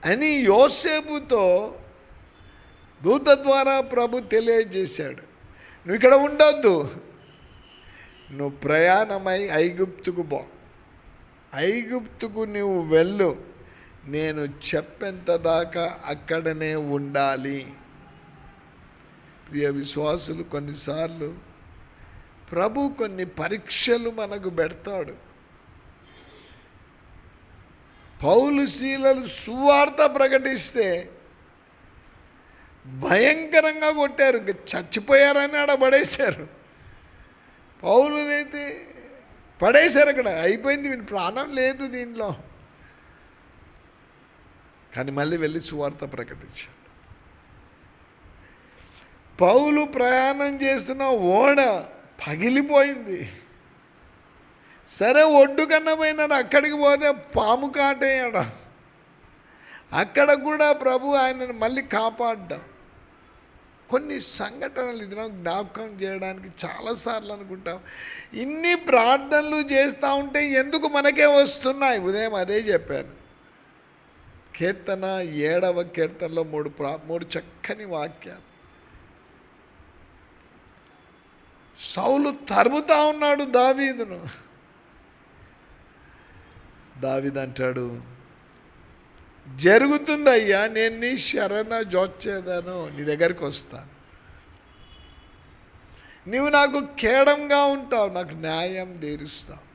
అని యోసేపుతో దూత ద్వారా ప్రభు తెలియజేశాడు. నువ్వు ఇక్కడ ఉండొద్దు, నువ్వు ప్రయాణమై ఐగుప్తుకు పో, ఐగుప్తుకు నువ్వు వెళ్ళు, నేను చెప్పేంత దాకా అక్కడనే ఉండాలి. ప్రియ విశ్వాసులు, కొన్నిసార్లు ప్రభు కొన్ని పరీక్షలు మనకు పెడతాడు. పౌలు శీలలు సువార్త ప్రకటిస్తే భయంకరంగా కొట్టారు, ఇంకా చచ్చిపోయారని ఆడ పడేశారు. పౌలునైతే పడేశారు, అక్కడ అయిపోయింది, వీని ప్రాణం లేదు దీనిలో. కానీ మళ్ళీ వెళ్ళి సువార్త ప్రకటించాడు. పౌలు ప్రయాణం చేస్తున్న ఓడ పగిలిపోయింది. సరే ఒడ్డు కన్నా పోయినాడు, అక్కడికి పోతే పాము కాటేయడ. అక్కడ కూడా ప్రభు ఆయనను మళ్ళీ కాపాడ్డాం. కొన్ని సంఘటనలు ఇది జ్ఞాపకం చేయడానికి చాలాసార్లు అనుకుంటాం. ఇన్ని ప్రార్థనలు చేస్తూ ఉంటే ఎందుకు మనకే వస్తున్నాయి? ఉదయం అదే చెప్పాను. కీర్తన 7వ కీర్తనలో మూడు చక్కని వాక్యాలు. సౌలు తరుముతా ఉన్నాడు దావీదును. దావీదు అంటాడు, జరుగుతుందయ్యా, నేను నీ శరణ జోచేదాను, నీ దగ్గరికి వస్తాను, నీవు నాకు కేడంగా ఉంటావు, నాకు న్యాయం తీరుస్తావు.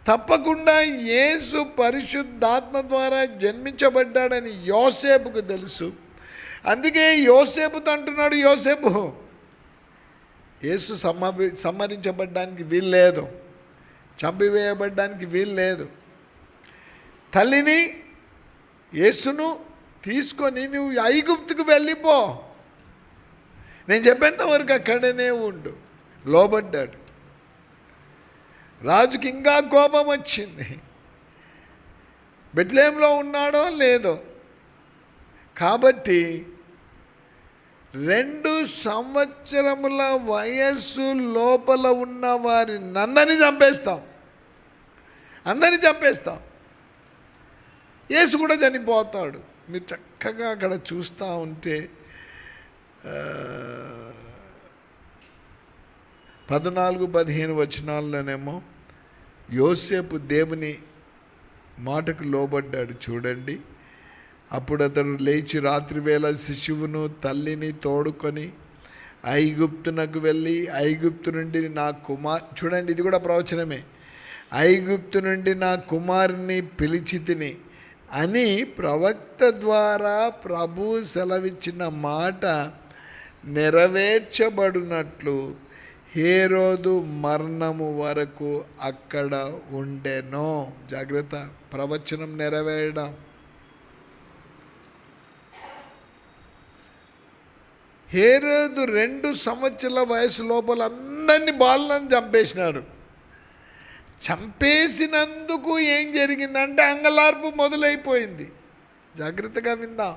తప్పకుండా యేసు పరిశుద్ధాత్మ ద్వారా జన్మించబడ్డాడని యోసేపుకు తెలుసు. అందుకే యోసేపుతో అంటున్నాడు, యోసేపు యేసు సంహరించబడ్డానికి వీలు లేదు, చంపివేయబడ్డానికి వీలు లేదు. తల్లిని యేసును తీసుకొని నువ్వు ఐగుప్తుకు వెళ్ళిపో, నేను చెప్పేంత వరకు అక్కడనే ఉండు. లోబడ్డాడు. రాజుకి ఇంకా కోపం వచ్చింది. బెత్లెహేములో ఉన్నాడో లేదో. కాబట్టి 2 సంవత్సరముల వయస్సు లోపల ఉన్న వారిని అందరినీ చంపేస్తాం. యేసు కూడా చనిపోతాడు. మీరు చక్కగా అక్కడ చూస్తూ ఉంటే 14-15 వచనాల్లోనేమో యోసేపు దేవుని మాటకు లోబడ్డాడు. చూడండి, అప్పుడు అతడు లేచి రాత్రివేళ శిశువును తల్లిని తోడుకొని ఐగుప్తునకు వెళ్ళి ఐగుప్తు నుండి నా చూడండి, ఇది కూడా ప్రవచనమే, ఐగుప్తు నుండి నా కుమారుని పిలిచి తిని అని ప్రవక్త ద్వారా ప్రభు సెలవిచ్చిన మాట నెరవేర్చబడినట్లు హేరోదు మరణము వరకు అక్కడ ఉండెనో. జాగ్రత్త, ప్రవచనం నెరవేరడం. హేరోదు 2 సంవత్సరాల వయసు లోపల అందరినీ బాలను చంపేసినాడు. చంపేసినందుకు ఏం జరిగిందంటే అంగలార్పు మొదలైపోయింది. జాగ్రత్తగా విందాం.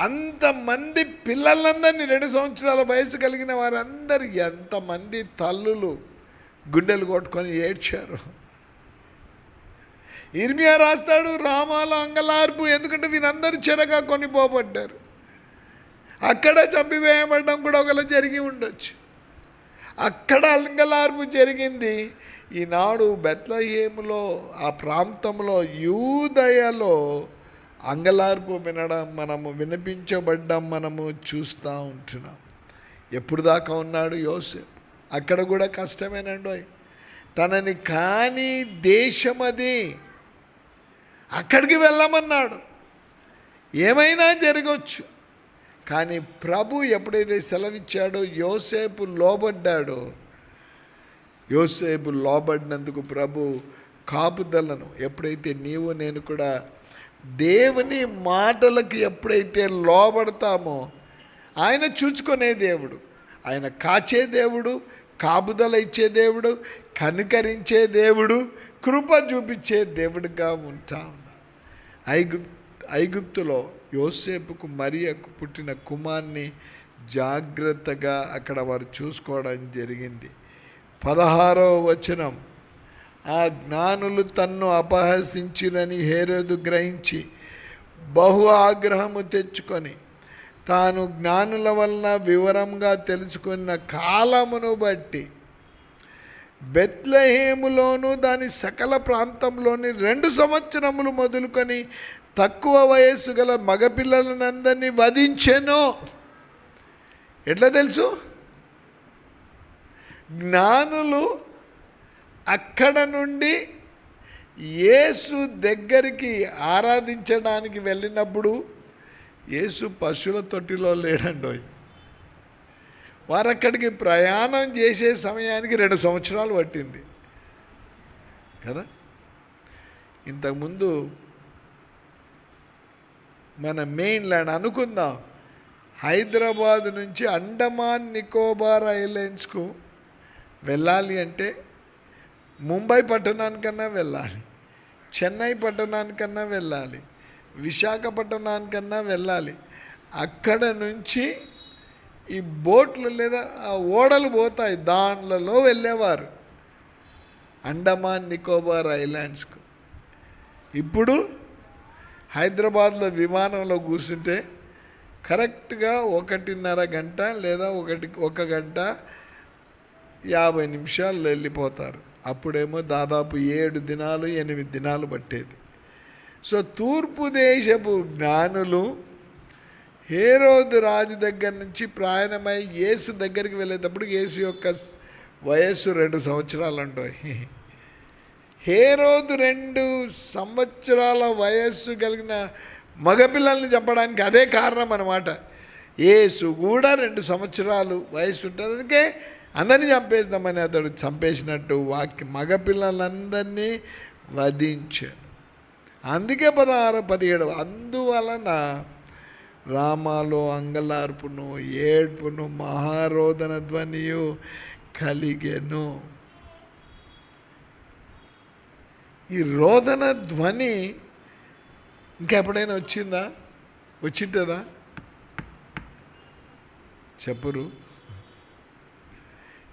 అంతమంది పిల్లలందరినీ 2 సంవత్సరాల వయసు కలిగిన వారందరూ ఎంతమంది తల్లులు గుండెలు కొట్టుకొని ఏడ్చారు. ఇర్మియా రాస్తాడు, రామాలో అంగలార్పు, ఎందుకంటే వీరందరూ చెరగా కొనిపోబడ్డారు. అక్కడ చంపివేయబడడం కూడా ఒకవేళ జరిగి ఉండొచ్చు. అక్కడ అంగలార్పు జరిగింది. ఈనాడు బెత్లెహేములో, ఆ ప్రాంతంలో, యూదయలో అంగలార్పు వినిపించబడ్డం మనము చూస్తూ ఉంటున్నాం. ఎప్పుడు దాకా ఉన్నాడు యోసేపు? అక్కడ కూడా కష్టమేనండి. తనని కాని దేశం అది, అక్కడికి వెళ్ళమన్నాడు. ఏమైనా జరగవచ్చు. కానీ ప్రభు ఎప్పుడైతే సెలవిచ్చాడో యోసేపు లోబడ్డాడో, యోసేపు లోబడినందుకు ప్రభు కాపుదలను, ఎప్పుడైతే నీవు నేను కూడా దేవుని మాటలకు ఎప్పుడైతే లోబడతామో, ఆయన చూచుకునే దేవుడు, ఆయన కాచే దేవుడు, కాపుదల ఇచ్చే దేవుడు, కనికరించే దేవుడు, కృప చూపించే దేవుడిగా ఉంటాం. ఐగుప్తులో యోసేపుకు మరియకు పుట్టిన కుమార్ని జాగ్రత్తగా అక్కడ వారు చూసుకోవడం జరిగింది. 16వ వచనం, ఆ జ్ఞానులు తన్ను అపహసించిరని హేరోదు గ్రహించి బహు ఆగ్రహము తెచ్చుకొని తాను జ్ఞానుల వలన వివరంగా తెలుసుకున్న కాలమును బట్టి బెత్లెహేములోను దాని సకల ప్రాంతంలోని 2 సంవత్సరములు మొదలుకొని తక్కువ వయస్సు గల మగపిల్లలనందరినీ వధించెను. ఎట్లా తెలుసు? జ్ఞానులు అక్కడ నుండి యేసు దగ్గరికి ఆరాధించడానికి వెళ్ళినప్పుడు యేసు పశువుల తొట్టిలో లేడండోయ్. వారు అక్కడికి ప్రయాణం చేసే సమయానికి 2 సంవత్సరాలు పట్టింది కదా. ఇంతకుముందు మన మెయిన్ ల్యాండ్ అనుకుందాం, హైదరాబాద్ నుంచి అండమాన్ నికోబార్ ఐలాండ్స్కు వెళ్ళాలి అంటే ముంబై పట్టణానికన్నా వెళ్ళాలి, చెన్నై పట్టణానికన్నా వెళ్ళాలి, విశాఖపట్టణానికన్నా వెళ్ళాలి. అక్కడ నుంచి ఈ బోట్లు లేదా ఆ ఓడలు పోతాయి, దానిలో వెళ్ళేవారు అండమాన్ నికోబార్ ఐలాండ్స్కు. ఇప్పుడు హైదరాబాద్లో విమానంలో కూర్చుంటే కరెక్ట్గా 1.5 గంట లేదా 1 గంట 50 నిమిషాలు వెళ్ళిపోతారు. అప్పుడేమో దాదాపు 7 దినాలు 8 దినాలు పట్టేది. సో తూర్పు దేశపు జ్ఞానులు హేరోదు రాజు దగ్గర నుంచి ప్రయాణమై యేసు దగ్గరికి వెళ్ళేటప్పుడు యేసు యొక్క వయస్సు 2 సంవత్సరాలు అంటాయి. హేరోదు 2 సంవత్సరాల వయస్సు కలిగిన మగపిల్లల్ని చంపడానికి అదే కారణం అన్నమాట. యేసు కూడా 2 సంవత్సరాలు వయస్సు ఉంటుంది, అందుకే అందరినీ చంపేద్దామని అతడు చంపేసినట్టు మగపిల్లలందరినీ వధించాడు. అందుకే 16, 17 అందువలన రామాలో అంగలార్పును, ఏడ్పును, మహారోదన ధ్వనియు కలిగెను. ఈ రోదన ధ్వని ఇంకెప్పుడైనా వచ్చిందా? వచ్చింటుందా? చెప్పరు.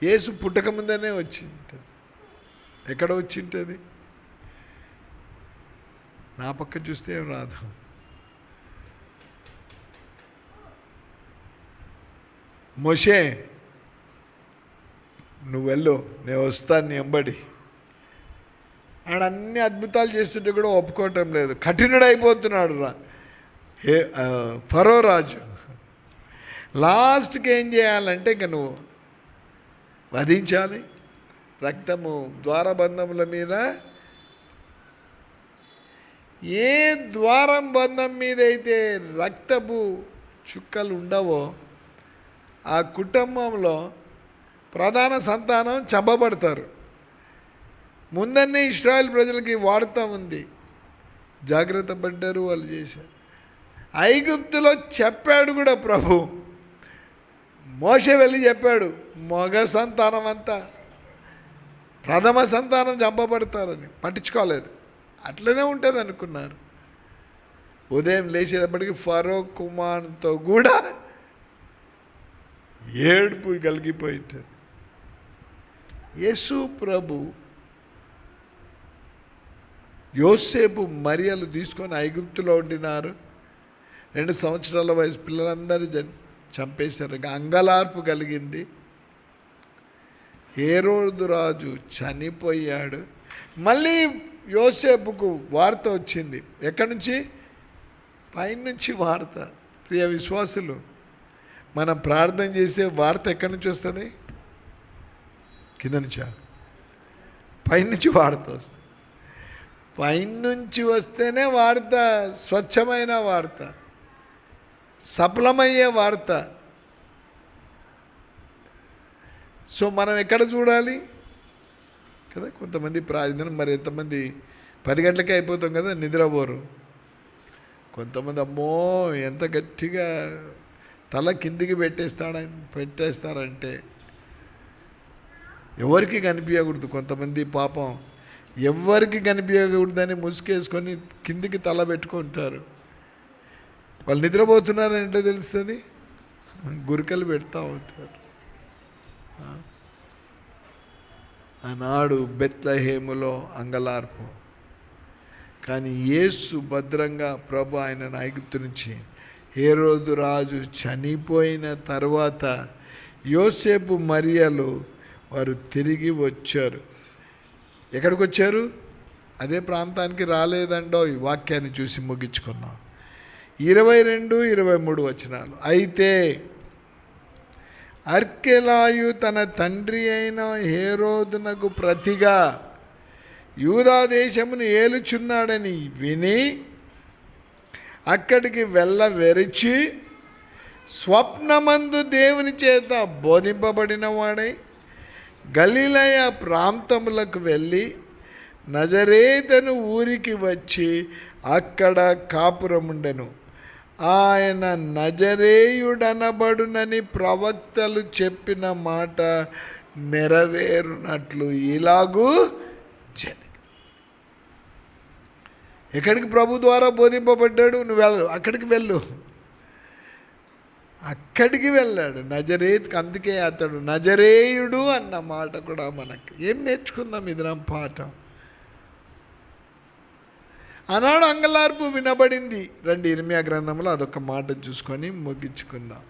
యేసు పుట్టక ముందనే వచ్చింటుంది. ఎక్కడ వచ్చింటుంది? నా పక్క చూస్తే ఏం రాదు. మోషే నువ్వు వెళ్ళు, నేను వస్తాను నీ ఎంబడి. ఆడ అన్ని అద్భుతాలు చేస్తుంటే కూడా ఒప్పుకోవటం లేదు, కఠినుడైపోతున్నాడు ఫరో రాజు. లాస్ట్కి ఏం చేయాలంటే ఇంక నువ్వు వధించాలి, రక్తము ద్వారబంధముల మీద, ఏ ద్వారం బంధం మీద అయితే రక్తపు చుక్కలు ఉండవో ఆ కుటుంబంలో ప్రధాన సంతానం చంపబడతారు. ముందన్నే ఇశ్రాయేల్ ప్రజలకి వార్త ఉంది, జాగ్రత్త పడ్డారు, వాళ్ళు చేశారు. ఐగుప్తులో చెప్పాడు కూడా ప్రభు, మోషే వెళ్ళి చెప్పాడు, మగ సంతానం అంతా ప్రథమ సంతానం చంపబడతారని పట్టించుకోలేదు. అట్లనే ఉంటుంది అనుకున్నారు. ఉదయం లేచేటప్పటికి ఫరో కుమార్తో కూడా ఏడుపు కలిగిపోయి ఉంటుంది. యేసు ప్రభు యోసేపు మరియలు తీసుకొని ఐగుప్తులో ఉండినారు. 2 సంవత్సరాల వయసు పిల్లలందరూ చంపేశారు. అంగలార్పు కలిగింది. హేరోదు రాజు చనిపోయాడు. మళ్ళీ యోసేపుకు వార్త వచ్చింది. ఎక్కడి నుంచి? పైనుంచి వార్త. ప్రియ విశ్వాసులు, మనం ప్రార్థన చేసే వార్త ఎక్కడి నుంచి వస్తుంది? కింద నుంచా? పైనుంచి వార్త వస్తుంది. పైనుంచి వస్తేనే వార్త స్వచ్ఛమైన వార్త, సఫలమయ్యే వార్త. సో మనం ఎక్కడ చూడాలి కదా? కొంతమంది ప్రార్థన, మరి ఎంతమంది 10 గంటలకే అయిపోతాం కదా, నిద్రపోరు. కొంతమంది అమ్మో ఎంత గట్టిగా తల కిందికి పెట్టేస్తారంటే ఎవరికి కనిపించకూడదు. కొంతమంది పాపం ఎవరికి కనిపించకూడదని ముసుకేసుకొని కిందికి తల పెట్టుకుంటారు. వాళ్ళు నిద్రపోతున్నారని ఎట్లా తెలుస్తుంది? గురికలు పెడతా ఉంటారు. ఆనాడు బెత్లెహేములో అంగలార్పు. కానీ యేసు భద్రంగా ప్రభు ఆయనను ఐగుప్తు నుంచి, హేరోదు రాజు చనిపోయిన తర్వాత యోసేపు మరియలు వారు తిరిగి వచ్చారు. ఎక్కడికి వచ్చారు? అదే ప్రాంతానికి రాలేదండో. ఈ వాక్యాన్ని చూసి ముగించుకుందాం. 22, 23 వచనాలు. అయితే అర్కెలాయు తన తండ్రి అయిన హేరోదునకు ప్రతిగా యూదా దేశమును ఏలుచున్నాడని విని అక్కడికి వెరిచి స్వప్నమందు దేవుని చేత బోధింపబడిన వాడై గలిలయ ప్రాంతములకు వెళ్ళి నజరేతను ఊరికి వచ్చి అక్కడ కాపురముండెను. ఆయన నజరేయుడనబడునని ప్రవక్తలు చెప్పిన మాట నెరవేరునట్లు ఇలాగూ ఎక్కడికి ప్రభు ద్వారా బోధింపబడ్డాడు? నువ్వు అక్కడికి వెళ్ళు. అక్కడికి వెళ్ళాడు, నజరేతుకు. అందుకే అతడు నజరేయుడు అన్న మాట కూడా మనకి ఏం నేర్చుకుందాం ఇది పాఠం. ఆనాడు అంగలార్పు వినబడింది. రండి ఇర్మియా గ్రంథంలో అదొక మాట చూసుకొని ముగించుకుందాం.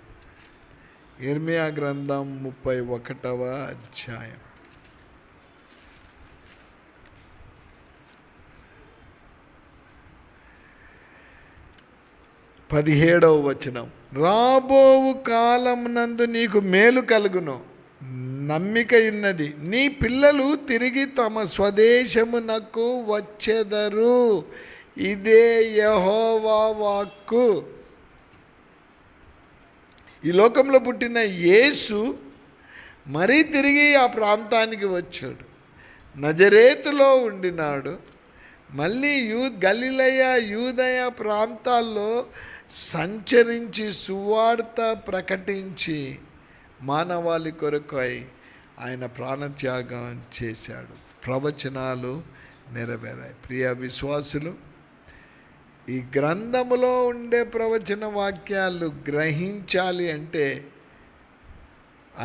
ఇర్మియా గ్రంథం 31వ అధ్యాయం 17వ వచనం. రాబోవు కాలమునందు నీకు మేలు కలుగును, నమ్మిక ఉన్నది. నీ పిల్లలు తిరిగి తమ స్వదేశమునకు వచ్చెదరు. ఇదే యెహోవా వాక్కు. ఈ లోకంలో పుట్టిన యేసు మరీ తిరిగి ఆ ప్రాంతానికి వచ్చాడు. నజరేతులో ఉండినాడు. మళ్ళీ గలిలయ యూదయ ప్రాంతాల్లో సంచరించి సువార్త ప్రకటించి మానవాళి కొరకై ఆయన ప్రాణత్యాగం చేశాడు. ప్రవచనాలు నెరవేరాయి. ప్రియ విశ్వాసులు, ఈ గ్రంథములో ఉండే ప్రవచన వాక్యాలు గ్రహించాలి అంటే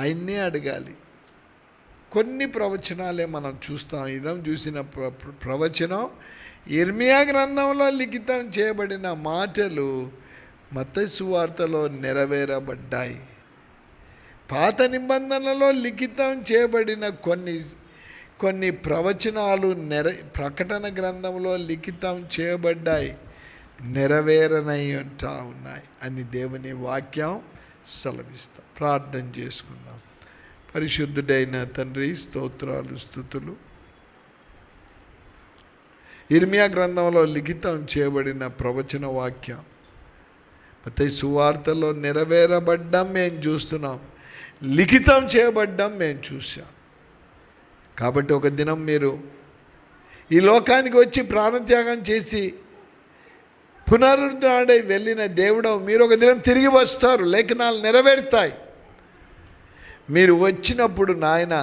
ఆయన్నే అడగాలి. కొన్ని ప్రవచనాలే మనం చూస్తాం. ఇదం చూసిన ప్రవచనం ఇర్మియా గ్రంథంలో లిఖితం చేయబడిన మాటలు మత్తయి సువార్తలో నెరవేరబడ్డాయి. పాత నిబంధనలో లిఖితం చేయబడిన కొన్ని ప్రవచనాలు ప్రకటన గ్రంథంలో లిఖితం చేయబడ్డాయి, నెరవేరనై ఉన్నాయి అని దేవుని వాక్యం సెలవిస్తాం. ప్రార్థన చేసుకుందాం. పరిశుద్ధుడైన తండ్రి, స్తోత్రాలు, స్తుతులు. ఇర్మియా గ్రంథంలో లిఖితం చేయబడిన ప్రవచన వాక్యం మత్తయి సువార్తలో నెరవేరబడ్డం మేము చూస్తున్నాం, లిఖితం చేయబడ్డం మేము చూసాం. కాబట్టి ఒక దినం మీరు ఈ లోకానికి వచ్చి ప్రాణత్యాగం చేసి పునరుద్ధరణై వెళ్ళిన దేవుడు, మీరు ఒక దినం తిరిగి వస్తారు, లేఖనాలు నెరవేరుతాయి. మీరు వచ్చినప్పుడు నాయన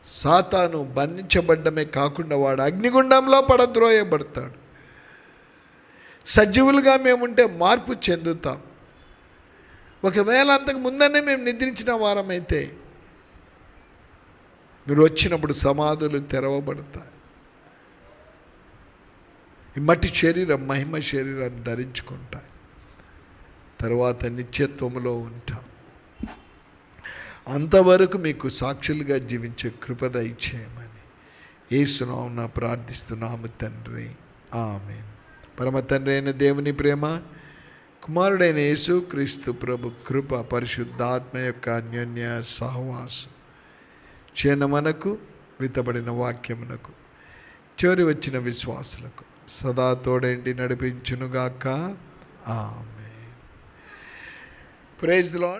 సాతాను బంధించబడ్డమే కాకుండా వాడు అగ్నిగుండంలో పడద్రోయబడతాడు. సజీవులుగా మేముంటే మార్పు చెందుతాం. ఒకవేళ అంతకు ముందనే మేము నిద్రించిన వారమైతే మీరు వచ్చినప్పుడు సమాధులు తెరవబడతాయి. ఈ మట్టి శరీరం మహిమ శరీరాన్ని ధరించుకుంటాయి. తర్వాత నిత్యత్వములో ఉంటాం. అంతవరకు మీకు సాక్షులుగా జీవించే కృప దయచేయమని యేసు నామమున ప్రార్థిస్తున్నాము తండ్రి. ఆమేన్. పరమ తండ్రి అయిన దేవుని ప్రేమ, కుమారుడైన యేసు క్రీస్తు ప్రభు కృప, పరిశుద్ధాత్మ యొక్క అన్యోన్య సహవాసం మనకు విత్తబడిన వాక్యమునకు చివరి వచ్చిన విశ్వాసులకు సదా తోడేంటి నడిపించునుగాక. ఆమేన్. Praise the lord.